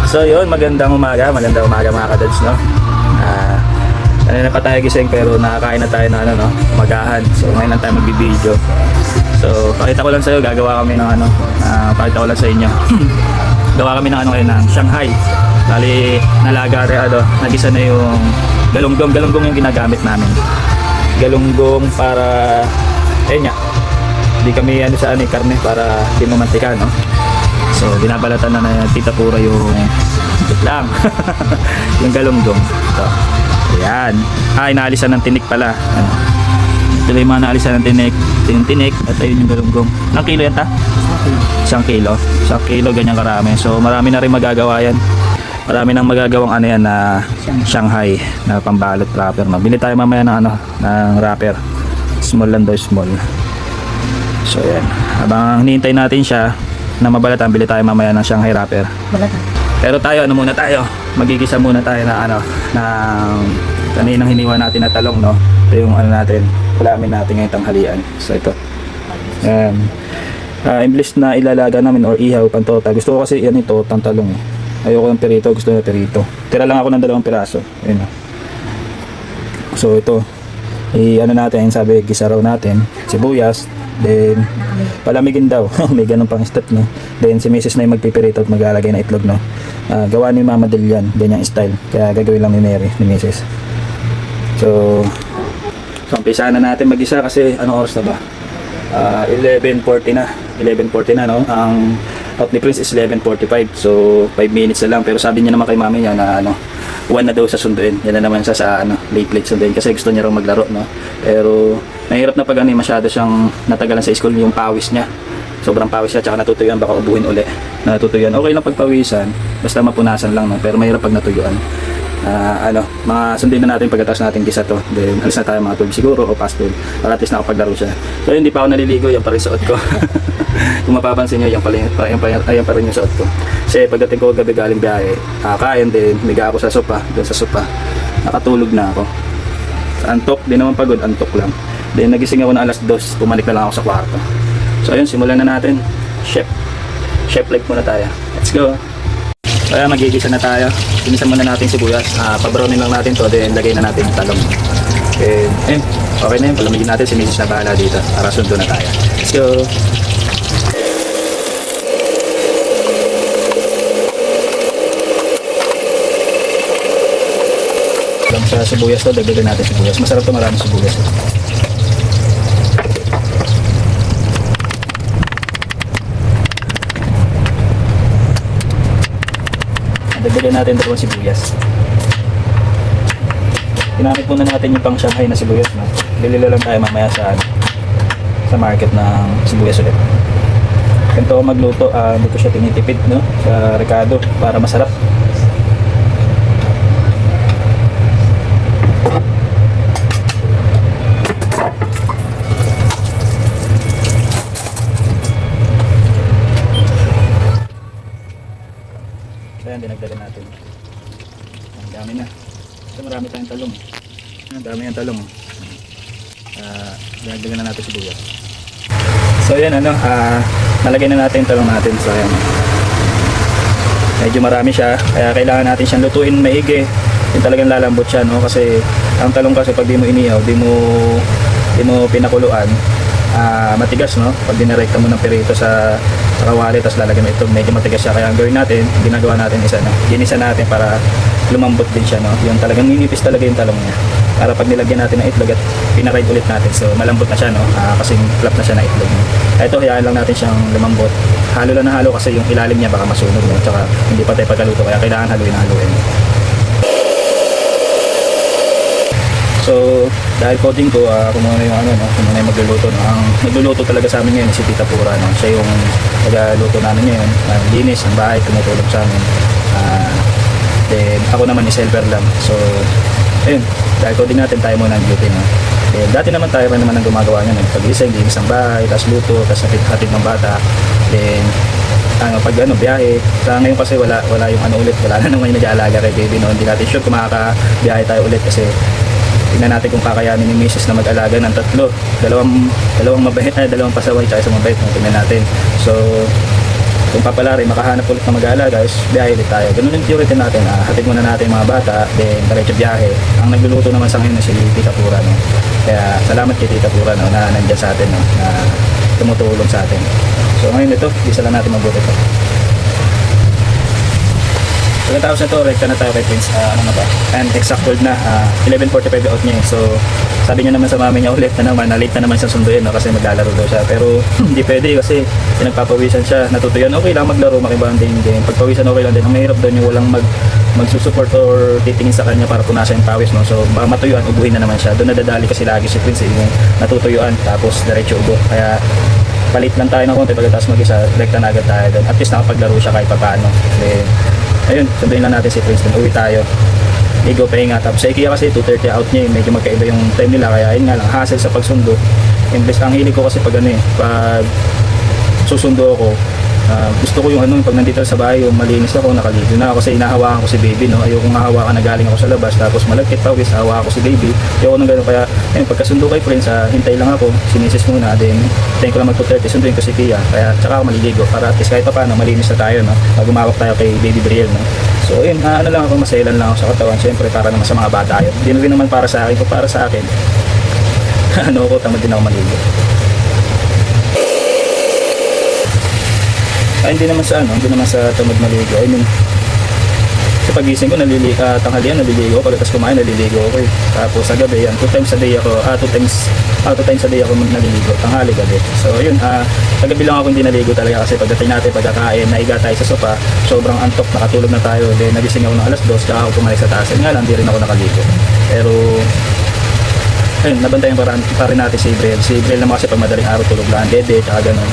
So yun, magandang umaga mga kadads, no? Kanina pa tayo gising pero nakakain na tayo na ano, no? Umagahan. So ngayon lang tayo magbibideo. So pakita ko lang sa'yo, gagawa kami ng ano, pakita ko lang sa inyo. Gawa kami ng ano ngayon, ng Shanghai. Bali, nalaga rin ano, nagisa na yung galunggong yung ginagamit namin. Galunggong para, ayun nga, hindi kami ano sa ano, karne para di mamantika, no? So binabalatan na na Tita Pura yung lang yung galunggong. So, ayan. Inaalisan ng tinik pala. Ano? Ito yung mga naalisan ng tinik. Ito yung tinik at ayun yung galunggong. Ilang kilo yan ta? 1 kilo. 1 kilo, ganyan karami. So marami na rin magagawa yan. Marami nang magagawang ano yan na Shanghai na pambalot wrapper. No? Bili tayo mamaya ng ano, ng wrapper. Small lang daw, small. So ayan. Habang hinihintay natin siya na mabalatan, bili tayo mamaya ng Shanghai wrapper. Balatan. Pero tayo, ano muna tayo? Magigisa muna tayo na ano, ng kaninang hiniwa natin na talong, no? Ito yung ano natin, ulamin natin ngayong tanghalian. So ito. Ayan. Imbis na ilalaga namin or ihaw, pantota. Gusto ko kasi yan ito, talong. Ayoko ng perito, gusto na perito. Tira lang ako ng 2 piraso. Ayun. So ito, ano natin, sabi, gisa raw natin, sibuyas, then palamigin daw. May ganun pang step, no? Then si Mrs. na yung magpipirito at maglalagay na itlog, no? Gawa ni Mama Del yan, ganyang style. Kaya gagawin lang ni Mary, ni Mrs. So umpisa na natin mag-isa kasi anong oras na ba? 11:40 na. 11:40 na, no? Ang out ni Prince is 11:45. So 5 minutes na lang. Pero sabi niya naman kay mami niya na ano, 1 na daw sa sunduin. Yan na naman siya sa ano, late sunduin kasi gusto niya raw maglaro, no? Pero mahirap na pag ano, masyado siyang natagalan sa school yung pawis niya. Sobrang pawis siya, tsaka natutuyuan, baka ubuhin uli. Natutuyuan. Okay lang pagpawisan, basta mapunasan lang, no? Pero mahirap pag natuyuan. Ano, mga sundin na natin pagkatapos natin gisa to. Then alis na tayo mga 12 siguro o past 12 para at least nakapaglaro siya. So hindi pa ako naliligo, yan pa rin suot ko. Kung mapapansin nyo, yan pa rin yung suot ko. Kasi pagdating ko gabi galing biyahe, kain din, miga ako sa sopa, doon sa sopa. Nakatulog na ako. Antok, di naman pagod, antok lang. Then nagising ako na alas 2, pumalik na lang ako sa kwarto. So ayun, simulan na natin. Chef like muna tayo. Let's go. Kaya magigisa na tayo. Inisan muna natin sibuyas. Pabrownin lang natin to, then lagay na natin yung talong. And okay na yun. Palamigin natin, si Mrs. na bahala dito para sundo na tayo. Let's go. Lang sa sibuyas to, dagdagan natin sibuyas. Masarap to, maraming sibuyas. Dagdagan natin 2 sibuyas. Ginamit muna natin yung pang Shanghai na sibuyas, no? Lilila lang tayo mamaya sa market ng sibuyas ulit. Ganito ako magluto, hindi ko siya tinitipid, no? Sa Ricardo para masarap. Ayan, dinagdagan natin. Ang dami na. Ito marami tayong talong. Ang dami yung talong. Dinagdagan na natin sibuyas. So ayan, ano, nalagay na natin yung talong natin. So ayan, medyo marami siya, kaya kailangan natin siyang lutuin maigi. Yung talagang lalambot siya, no? Kasi ang talong kasi pag di mo inihaw, di mo pinakuluan, matigas, no? Pag dinirekta mo ng perito sa kawali tapos lalagyan mo ito, medyo matigas siya. Kaya ang gawin natin, ginagawa natin ginisa natin para lumambot din siya, no? Yung talagang ninipis talaga yung talong niya. Para pag nilagyan natin ng itlog at pinaride ulit natin, so malambot na siya, no? Kasing flap na siya na itlog. Ito, hayaan lang natin siyang lumambot. Halo lang na halo kasi yung ilalim niya baka masunog, no? Tsaka hindi pa tayo pagkaluto, kaya kailangan haluin. So, dahil coding ko, kung muna yung ano, no? Kung muna yung magluluto, no? Ang nagluluto talaga sa amin ngayon si Tita Pura, no? Siya yung nagluto namin ngayon, linis ang bahay, tumutulog sa amin. Then ako naman is helper lang. So ayun, dahil coding natin, tayo muna ang duty, no? Then dati naman tayo rin naman ang gumagawa niyan, nagpag-isa, linis ang bahay, tapos luto, tapos hatid ng bata. Then pag biyahe, sa ngayon kasi wala yung ano ulit, wala na naman yung nag-aalaga kay baby, no? Hindi natin sure kung makakabiyahe tayo ulit kasi tingnan natin kung kakayanin ni Mrs. na mag-alaga ng 3, dalawang mabait, dalawang pasaway tsaka isang mabait, no? Tingnan natin. So kung papalari, makahanap ulit na mag-aalaga, is biyahe ulit tayo. Ganun yung theory natin, hatid muna natin yung mga bata, then diretso biyahe. Ang nagluluto naman sa ngayon na si Tita Pura, no? Kaya salamat kay Tita Pura, no, na nandiyan sa atin, no, na tumutulong sa atin. So ngayon ito, isa lang natin mabuti ito. Pagkatapos na ito, rekta na tayo kay Prince, ano na ba? And exact hold na, 11:45 out niya. So sabi niya naman sa mami niya ulit na naman, late na naman siya sunduin, no, kasi maglalaro daw siya. Pero hindi pwede kasi pinagpapawisan siya, natutuyan. Okay lang maglaro, makibanding game. Pagpawisan okay lang din. Ang mahirap doon yung walang magsusupport or titingin sa kanya para punasan yung pawis, no. So baka matuyuan, ubuhin na naman siya. Doon nadadali kasi lagi si Prince, yung natutuyuan tapos diretso ubo. Kaya palit lang tayo ng konti pagkatapos mag-isa, rekta na agad tayo doon. At least nakapaglaro siya kahit papaano. Then, ayun, sunduin lang natin si Prince, doon uwi tayo. Ligo, pahinga. Tapos sa IKEA kasi 2:30 out niya, medyo magkaiba yung time nila, kaya yun nga lang, hassle sa pagsundo. Imbes ang hilig ko kasi pag pag susundo ako, gusto ko yung pag nandito sa bahay, yung malinis ako, nakaligo na ako kasi inahawakan ko si baby, no. Ayoko nga hawakan na galing ako sa labas tapos malagkit pawis, hawakan ko si baby. Ayoko nang gano'n, kaya ayun, pagkasundo kay Prince, hintay lang ako, sinisis muna, then hintayin ko lang mag 2:30, sunduin ko si Kia, kaya tsaka ako maliligo para at least kahit pa paano malinis na tayo, no. Gumawak tayo kay baby Brielle, no. So ayun, ano lang ako, maselan lang ako sa katawan, syempre para naman sa mga bata yun. Hindi rin naman para sa akin, kung para sa akin ano ako, tamad din ako maligo. Hindi naman sa hindi naman sa tamad maligo. I mean, sa pagising ko tanghalian naliligo, pagkatapos kumain naliligo ako eh. Tapos sa gabi yan, 2 times a day ako, 2 times a day ako naliligo, tanghali gabi. So yun, paggabi lang ako hindi naligo talaga kasi pagdating natin pagkakain, naiga tayo sa sofa, sobrang antok, nakatulog na tayo, then nagising ako ng alas 2, kaya ako pumalit sa taas. Nga lang, hindi rin ako nakaligo. Pero ayun, nabantayan pa rin natin si Brielle. Si Brielle naman kasi pag madaling araw tulog lang, dede, tsaka ganun.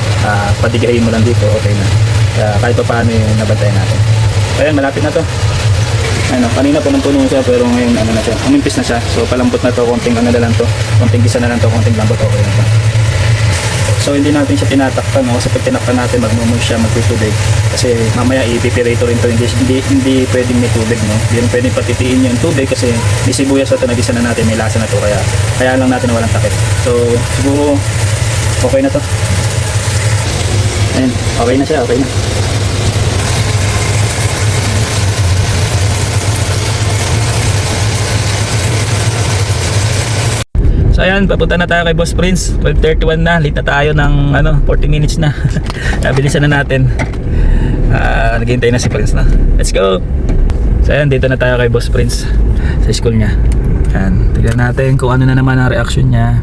Patigahin mo lang dito, okay na. Kaya kahit pa paano yung nabantayan natin. Ayun, malapit na to. Kanina punong-puno siya, pero ngayon na siya, umimpis na siya. So palambot na to, konting na lang to, konting gisa na lang to, konting lambot, okay na to. So hindi natin siya tinatakpan, no? Kasi pag tinakpan natin, magmumove siya, magtutubig. Kasi mamaya ipipirito rin to, hindi pwedeng may tubig, no? Hindi rin pwedeng patitiin yung tubig kasi may sibuyas na to, nagisa na natin, may lasa na to, kaya lang natin walang takip. So siguro okay na to. Ayun, okay na siya, okay na. So ayan, papunta na tayo kay Boss Prince. 12:31 na, late na tayo ng 40 minutes na. Bilisan na natin. Naghihintay na si Prince na. Let's go. So ayan, dito na tayo kay Boss Prince sa school niya. Ayan, tignan natin kung ano na naman ang reaction niya.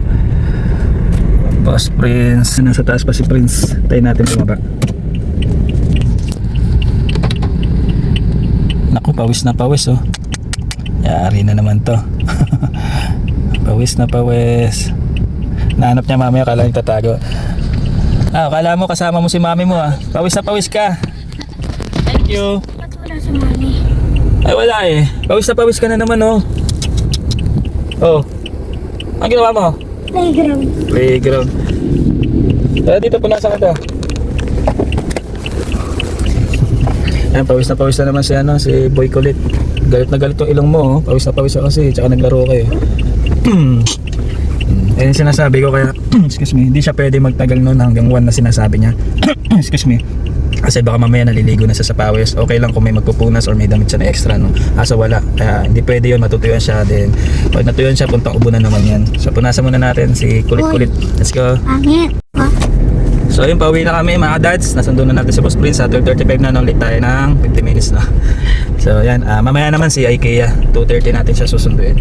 Boss Prince, nasa taas pa si Prince. Tayo natin bumaba. Naku, pawis na pawis, oh. Yari na naman to. Pawis na pawis. Nahanap niya mami, akala niya tatago. Akala mo kasama mo si mami mo, Pawis na pawis ka. Thank you. Ba't wala si mami? Ay wala eh. Pawis na pawis ka na naman, oh. Oh. Ang ginawa mo? Playground. Playground. Dito punasan ka to. Ayan, pawis na naman si Boy Kulit. Galit na galit yung ilong mo, oh. Pawis na pawis ka kasi, tsaka naglaro kayo. Ayun sinasabi ko, kaya excuse me, hindi siya pwede magtagal noon hanggang 1 na sinasabi niya. Excuse me. Kasi baka mamaya naliligo na siya sa pawis. Okay lang kung may magpupunas or may damit siya na extra, no? Asa wala. Kaya hindi pwede yun, matutuyuan siya. Then pag natuyuan siya, puntang ubo na naman yan. So punasan muna natin si Kulit-Kulit. Let's go. Pangit. So ayun, pauwi na kami mga dads. Nasundo na natin si Boss Prince. Sa 12:35 na, no? Late tayo ng 50 minutes na. So yan, mamaya naman si IKEA 2:30 natin siya susunduin.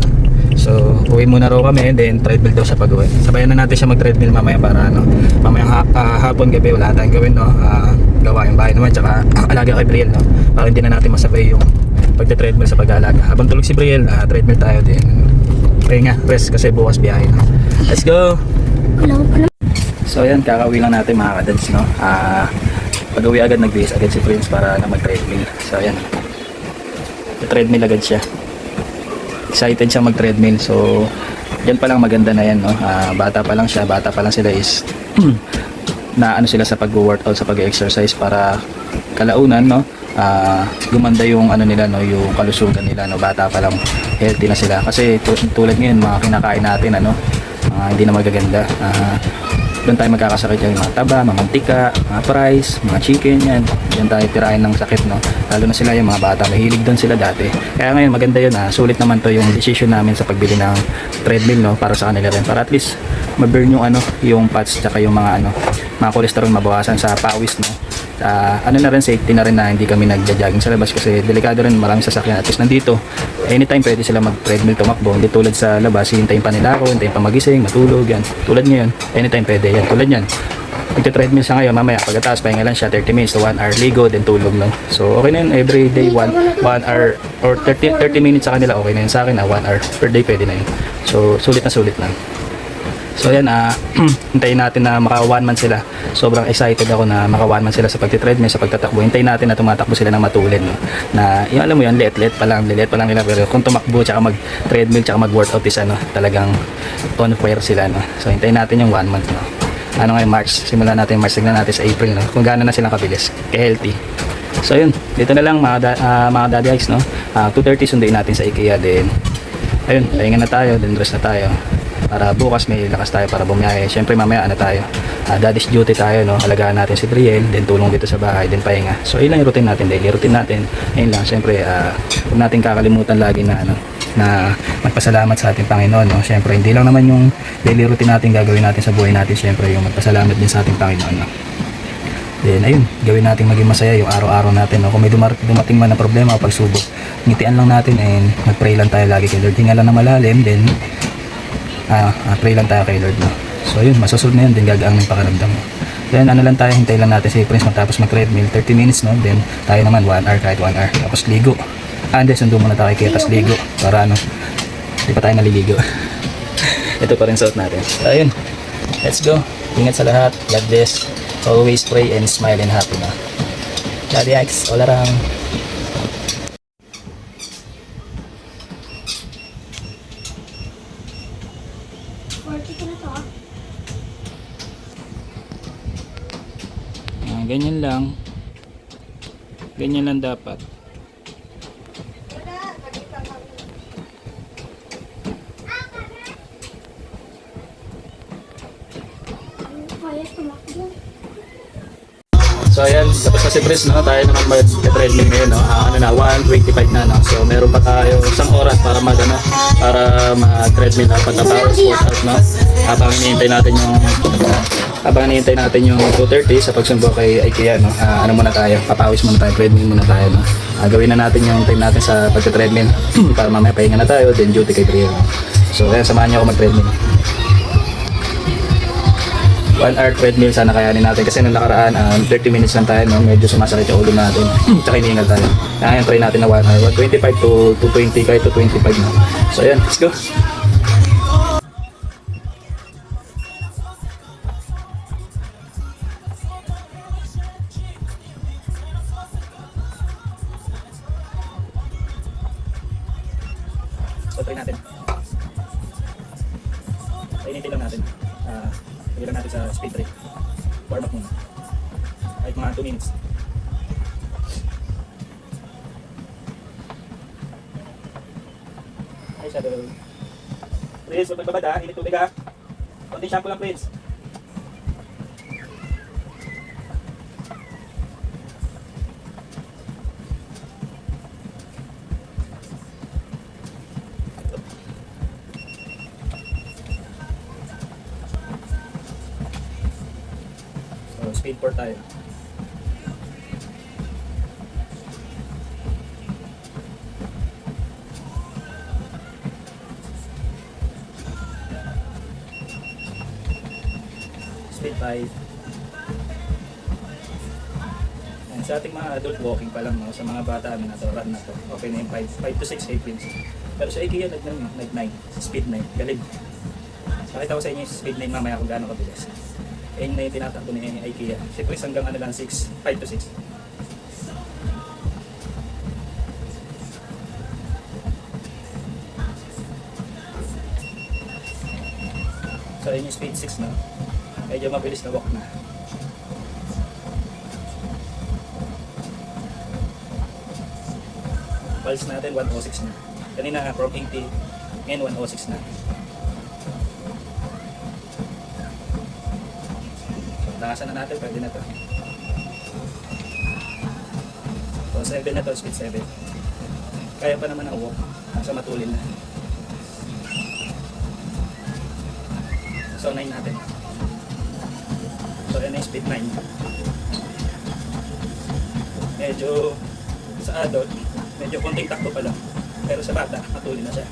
So uwi muna raw kami, then treadmill daw siya pag-uwi. Sabayan na natin siya mag-treadmill mamaya para mamayang hapon gabi wala tayong gawin, no? Gawa yung bahay naman, tsaka alaga kay Brielle, no? Para hindi na natin masabay yung pagte-treadmill sa pag-aalaga. Habang tulog si Brielle, treadmill tayo din. Pahinga, rest kasi bukas biyahe, no? Let's go. So ayan, kakauwi lang natin mga kadads, no? Pag-uwi agad nagbihis agad si Prince para na mag-treadmill. So ayan, treadmill agad siya. Excited siya mag-treadmill. So yan pa lang maganda na yan, no? Bata pa lang sila is na sila sa pag-workout, sa pag-exercise para kalaunan, no? Gumanda yung nila, no, yung kalusugan nila, no? Bata pa lang healthy na sila kasi tulad ngayon mga kinakain natin, hindi na magaganda. Doon tayo magkakasakit yung mga taba, mga mantika, mga fries, mga chicken, yan. Yan tayo tirahin ng sakit, no? Lalo na sila yung mga bata, mahilig doon sila dati. Kaya ngayon maganda yun, sulit naman to yung decision namin sa pagbili ng treadmill, no? Para sa kanila rin, para at least ma-burn yung yung fats tsaka yung mga mga cholesterol mabawasan sa pawis, no? Ano na rin, safety na rin na hindi kami nagja-jogging sa labas kasi delikado rin, maraming sasakyan. At least nandito anytime pwede sila mag-treadmill, tumakbo, hindi tulad sa labas, hintayin pa nila ako, hintayin pa magising, matulog, yan. Tulad ngayon, anytime pwede yan, tulad yan. Magta-treadmill siya ngayon, mamaya pagkatapos pahinga lang siya 30 minutes to 1 hour, ligo, then tulog lang. So okay na yun, every day 1 hour or 30 minutes sa kanila, okay na yun. Sa akin 1 hour per day pwede na yun. So sulit na. So yan, hintayin natin na maka 1 month sila. Sobrang excited ako na maka 1 month sila sa pagti-treadmill, sa pagtatakbo. Hintayin natin na tumatakbo sila ng matulin, no? Na yung alam mo yan, liit pa lang nila, pero kung tumakbo tsaka mag-treadmill tsaka mag-workout is talagang on fire sila, no? So hintayin natin yung 1 month, no? Ano ngayon, March, simulan natin March, tignan natin sa April, no? Kung gaano na silang kabilis, ka-healthy. So yun, dito na lang mga daddy hikes, no? 2:30 sunduin natin sa IKEA, then ayun, pahinga na tayo, then rest na tayo para bukas may lakas tayo para bumiyahe. Syempre mamaya tayo, daddy's duty tayo, no? Alagaan natin si Brielle, then tulong dito sa bahay, then pahinga. So yun lang yung routine natin, daily routine natin. Ayun lang, syempre huwag natin kakalimutan lagi na na magpasalamat sa ating Panginoon, no? Syempre hindi lang naman yung daily routine natin gagawin natin sa buhay natin, syempre yung magpasalamat din sa ating Panginoon, no? Then ayun, gawin natin maging masaya yung araw-araw natin, no? Kung may dumating man na problema o pagsubok, ngitian lang natin and mag-pray lang tayo lagi kay Lord. Hinga lang na malalim, then pray lang tayo kay Lord, no? So yun, masusunod na yun, then gagaang ng pakaramdam mo. Then ano lang tayo, hintay lang natin si Prince matapos mag-treadmill 30 minutes, no? Then tayo naman 1 hour, kahit 1 hour, tapos ligo. Hindi, sundo muna tayo kay tapos ligo para hindi pa tayo naliligo. Ito pa rin suot natin. So ayun, let's go. Ingat sa lahat, God bless. Always pray and smile and happy, no? Daddy X, all around. Ganyan lang dapat. Kaya tumakbo. So ayan, tapos na si Pris, no? Tayo naman mag-treadmill ngayon, no? 1:25 na, no? So meron pa tayo isang oras para para mag-treadmill, no? Pagkatapos workout, no? Habang hinihintay natin yung 2:30 sa pagsundo kay IKEA, no? Muna tayo, papawis muna tayo, treadmill muna tayo, no? Gawin na natin yung time natin sa pagka-treadmill para mamaya pahinga na tayo, then duty kay Brielle, no? So ayan, samahan niyo ako mag-treadmill. 1 hour treadmill sana kayanin natin kasi nung nakaraan 30 minutes lang tayo, no? Medyo sumasakit yung ulo natin tsaka hinihingal tayo. Kaya try natin na 1 hour, 25 to 20 kahit to 25, no? So ayan, let's go. So try natin, painitin lang natin, ilan natin sa speed rate, warm up muna kahit mga 2 minutes. Ay shadow Prince, huwag magbabad ha, init tubig ha, konting shampoo lang Prince. Speed 4 tayo. Speed 5. And sa ating mga adult walking pa lang, no? Sa mga bata na to, run na to, okay na yung 5 to 6 8 pero sa IKEA nag 9, speed 9, galing. Pakita ko sa inyo yung speed 9 mamaya kung gaano kabilis. Ayun na yung tinatakbo ni IKEA. Siyempre hanggang lang 5 to 6. So ayun yung speed 6 na. Medyo mabilis na walk na. Pulse natin 106 na. Kanina from 80 and 106 na. Takasan na natin, pwede na to. So 7 na to, speed 7. Kaya pa naman ang walk. Nasa matulin na. So 9 natin. So yan yung speed 9. Medyo sa adult, medyo konting takbo pa lang. Pero sa bata, matulin na siya.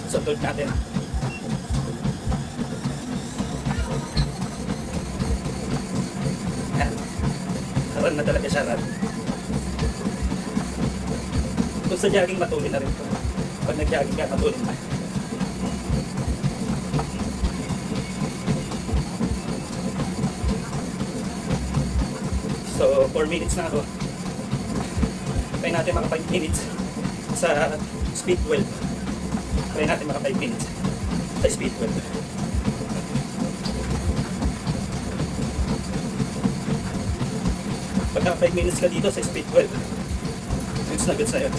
So third natin. Yan. Run na talaga siya, run. Kung sa jogging, matulin na rin ito. Pag nag-jogging ka, matulin na. So 4 minutes na ako. Try natin maka 5 minutes sa speed 12. Try natin maka 5 minutes sa speed 12. Pagka 5 minutes ka dito sa speed 12, goods na goods na yun.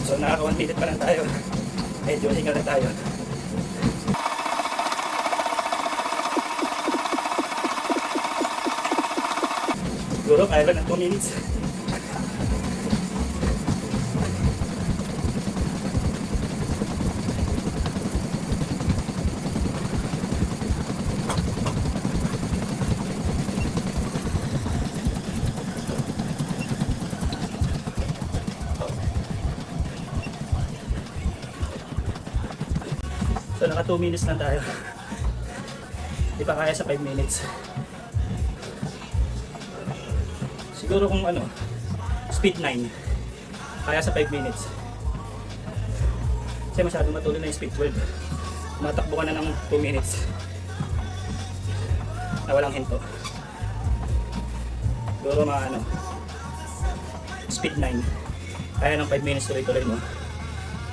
So naka 1 minute pa lang tayo. Medyo hinga na tayo. Siguro kaya lang ng 2 minutes. So naka 2 minutes lang tayo. Di pa kaya sa 5 minutes. Siguro kung ano, speed 9, kaya sa 5 minutes. Kasi masyado matulin na yung speed 12. Matakbo ka na ng 2 minutes na walang hinto. Siguro mga ano, speed 9, kaya ng 5 minutes tuloy-tuloy mo.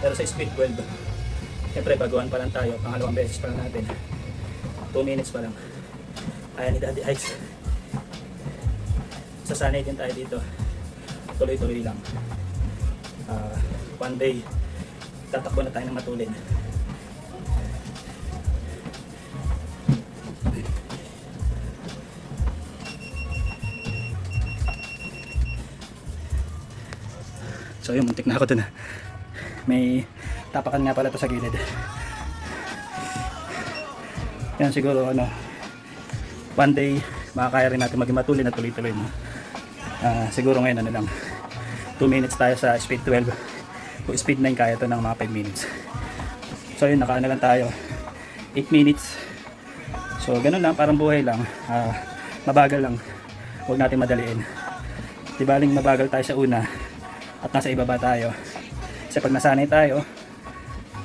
Pero sa speed 12, siyempre baguhan pa lang tayo, pangalawang beses pa lang natin. 2 minutes pa lang. Kaya ni Daddy Ike's. Sasanay din tayo dito. Tuloy-tuloy lang. One day, tatakbo na tayo ng matulin. So yun, muntik na ako dun. May tapakan nga pala to sa gilid. Yan siguro ano, one day makakaya rin natin maging matulin na tuloy-tuloy mo. Siguro ngayon ano lang, 2 minutes tayo sa speed 12. Kung speed 9 kaya to ng mga 5 minutes. So yun, nakaano lang tayo, 8 minutes. So ganun lang, parang buhay lang. Mabagal lang, huwag natin madaliin. Di baling mabagal tayo sa una at nasa ibaba tayo. Kasi pag nasanay tayo,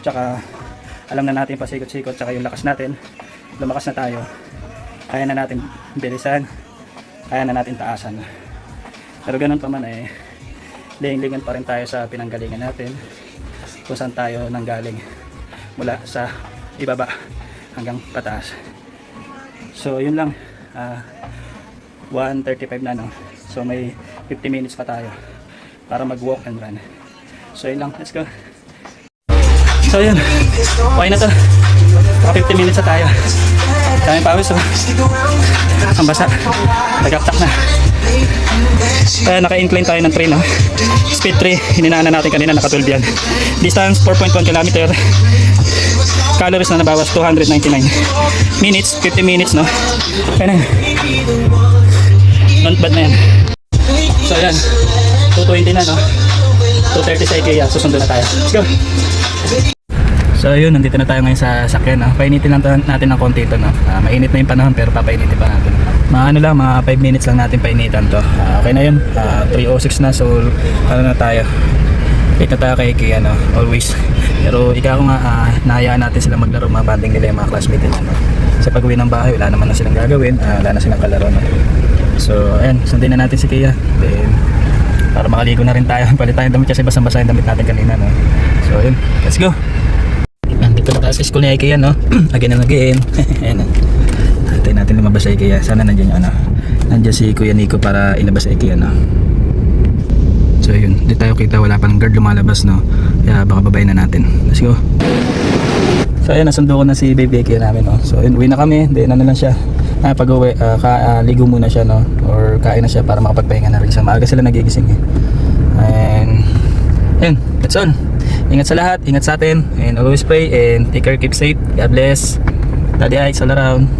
tsaka alam na natin pasikot-sikot, tsaka yung lakas natin, lumakas na tayo, kaya na natin bilisan, kaya na natin taasan. Pero ganun pa man eh, ling-lingan pa rin tayo sa pinanggalingan natin, kung saan tayo nanggaling mula sa ibaba hanggang pataas. So yun lang, 1:35 na no. So may 50 minutes pa tayo para mag-walk and run. So yun lang, let's go. So yun, okay na to. 50 minutes na tayo. Daming pawis oh. Ang basa. Nag-uptak na. Naka-incline tayo ng 3 no. Speed 3, hininaan na natin kanina, naka 12 yan. Distance 4.1 km. Calories na nabawas 299. Minutes, 50 minutes no. Kaya na. Not bad na yan. So yan, 220 na no. 230 sa IKEA, susunod na tayo. Let's go. So yun, nandito na tayo ngayon sa sakyan. Painitin lang natin ng konti ito. Mainit na yung panahon pero papainitin pa natin. Mga ano lang, mga 5 minutes lang natin painitan to. Okay na yun, 3:06 na. So ano na tayo, late na tayo kay IKEA no? Always. Pero ikaw nga, nahayaan natin sila maglaro, mga banding nila yung mga classmates nila no? Sa pag-uwi ng bahay, wala naman na silang gagawin, wala na silang kalaro no? So ayan, sundin na natin si Kia. Then para makaligo na rin tayo. Palit tayo ng damit kasi basang-basa yung damit natin kanina, no? So yun, let's go. Nandito na tayo sa school ni Ikea, no? Again and again. Ayan, antayin natin lumabas sa Ikea. Sana nandiyan yung ano, nandiyan si Kuya Nico para ilabas sa Ikea, no? So yun, di tayo kita, wala pang guard lumalabas, no? Kaya baka babayin na natin. Let's go. So ayun, nasundo ko na si baby Ikea namin, no? So yun, uwi na kami, then ano lang siya, pag uwi, ligo muna siya, no? Or kain na siya para makapagpahinga na rin siya. Maaga sila nagigising, eh. And yun, that's all. Ingat sa lahat, ingat sa atin, and always pray and take care, keep safe. God bless. Daddy Ike all around.